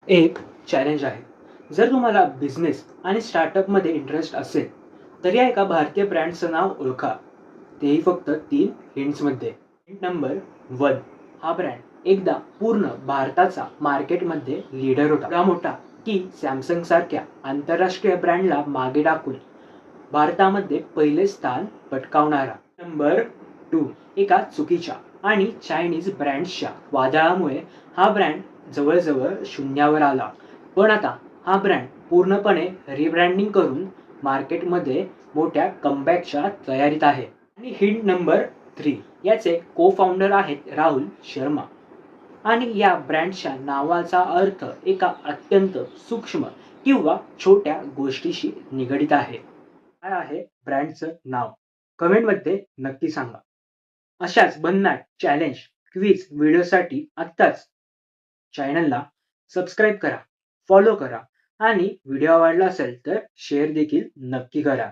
एक चॅलेंज आहे. जर तुम्हाला बिझनेस आणि स्टार्टअपमध्ये इंटरेस्ट असेल, तर या एका भारतीय ब्रँडचं नाव ओळखा. तेही फक्त 3 हिंट्समध्ये. Hint number 1. हा ब्रँड एकदा पूर्ण भारताचा मार्केटमध्ये लीडर होता. एवढा मोठा की सॅमसंग सारख्या आंतरराष्ट्रीय ब्रँडला मागे टाकून भारतामध्ये पहिले स्थान पटकावणारा. नंबर 2. एका चुकीच्या आणि चायनीज ब्रँड्सच्या वादळामुळे हा ब्रँड जवळ-जवळ शून्यावर आला. पण आता हा ब्रँड पूर्णपणे रिब्रँडिंग करून मार्केटमध्ये मोठ्या कमबॅकच्या तयारीत आहे. आणि हिंट नंबर 3. याचे को-फाउंडर आहेत राहुल शर्मा आणि या ब्रँडच्या नावाचा अर्थ एका अत्यंत सूक्ष्म किंवा छोट्या गोष्टीशी निगडीत आहे. काय आहे ब्रँडचं नाव? कमेंटमध्ये नक्की सांगा. अशाच भन्नाट चॅलेंज, क्विज व्हिडिओसाठी आत्ताच चॅनलला सबस्क्राईब करा, फॉलो करा आणि व्हिडिओ आवडला असेल तर शेअर देखील नक्की करा.